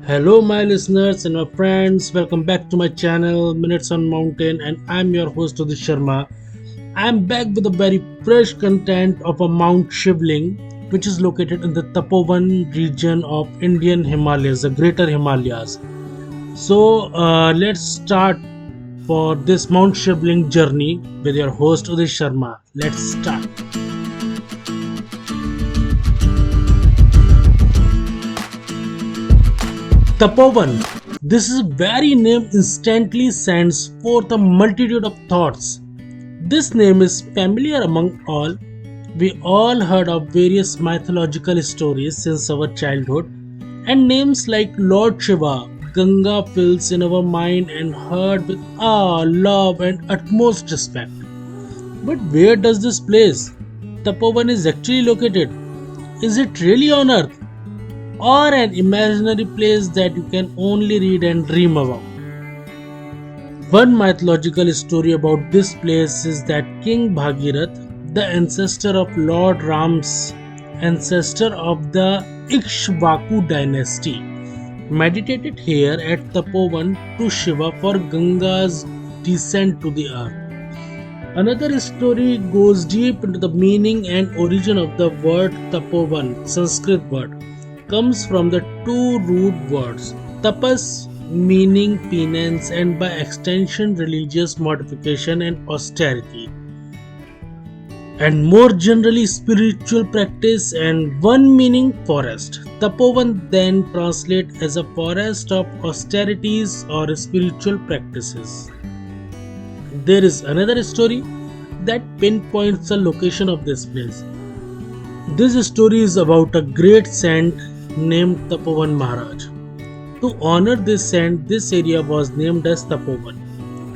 Hello, my listeners and my friends. Welcome back to my channel, Minutes on Mountain, and I'm your host, Udit Sharma. I'm back with a very fresh content of a Mount Shivling, which is located in the Tapovan region of Indian Himalayas, the Greater Himalayas. Let's start for this Mount Shivling journey with your host, Udit Sharma. Let's start. Tapovan. This very name instantly sends forth a multitude of thoughts. This name is familiar among all. We all heard of various mythological stories since our childhood, and names like Lord Shiva, Ganga fills in our mind and heard with awe, love, and utmost respect. But where does this place, Tapovan, is actually located? Is it really on Earth, or an imaginary place that you can only read and dream about? One mythological story about this place is that King Bhagirath, the ancestor of Lord Ram's ancestor of the Ikshvaku dynasty, meditated here at Tapovan to Shiva for Ganga's descent to the earth. Another story goes deep into the meaning and origin of the word Tapovan, Sanskrit word, comes from the two root words tapas, meaning penance, and by extension religious mortification and austerity, and more generally spiritual practice, and one meaning forest. Tapovan then translate as a forest of austerities or spiritual practices. There is another story that pinpoints the location of this place. This story is about a great saint named Tapovan Maharaj. To honor this saint, this area was named as Tapovan.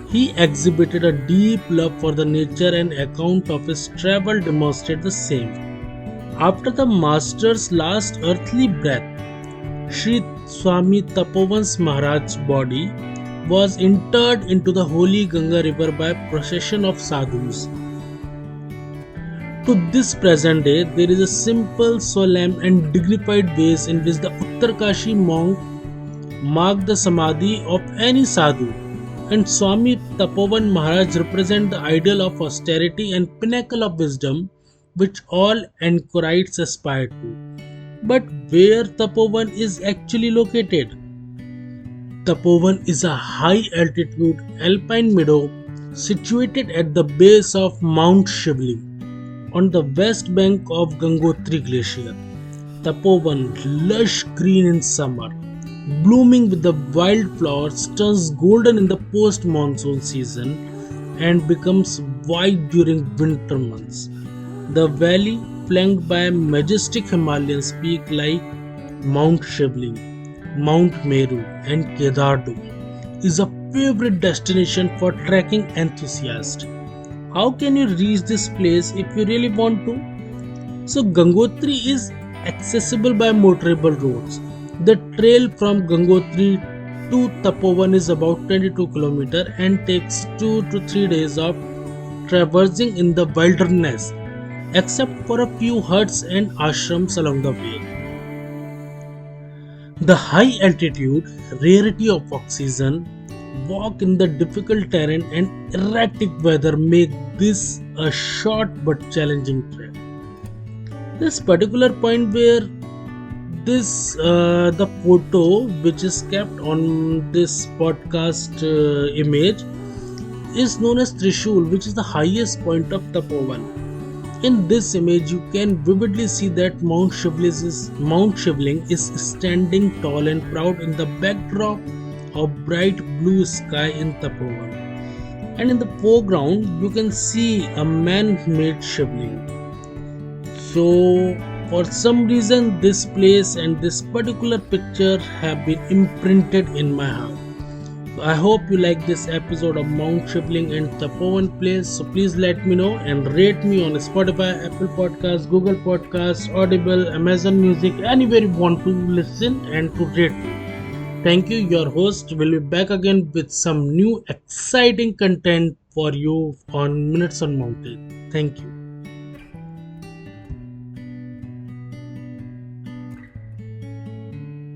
He exhibited a deep love for the nature, and account of his travel demonstrate the same. After the master's last earthly breath, Sri Swami Tapovan Maharaj's body was interred into the holy Ganga river by procession of sadhus. To this present day, there is a simple, solemn, and dignified ways in which the Uttarkashi monk mark the samadhi of any sadhu, and Swami Tapovan Maharaj represent the ideal of austerity and pinnacle of wisdom which all anchorites aspire to. But where Tapovan is actually located? Tapovan is a high altitude alpine meadow situated at the base of Mount Shivling on the west bank of Gangotri Glacier. Tapovan, lush green in summer, blooming with the wildflowers, turns golden in the post-monsoon season and becomes white during winter months. The valley, flanked by majestic Himalayan peaks like Mount Shivling, Mount Meru, and Kedardu, is a favorite destination for trekking enthusiasts. How can you reach this place if you really want to? So Gangotri is accessible by motorable roads. The trail from Gangotri to Tapovan is about 22 km and takes 2 to 3 days of traversing in the wilderness, except for a few huts and ashrams along the way. The high altitude, rarity of oxygen, walk in the difficult terrain, and erratic weather make this a short but challenging trek. This particular point where the photo which is kept on this podcast image is known as Trishul, which is the highest point of Tapovan. In this image, you can vividly see that Mount Shivling is standing tall and proud in the backdrop of bright blue sky in Tapovan. And in the foreground, you can see a man-made Shivling. So, for some reason, this place and this particular picture have been imprinted in my heart. So I hope you like this episode of Mount Shivling and Tapovan place. So please let me know and rate me on Spotify, Apple Podcasts, Google Podcasts, Audible, Amazon Music, anywhere you want to listen and to rate me. Thank you. Your host will be back again with some new exciting content for you on Minutes on Mountain. Thank you.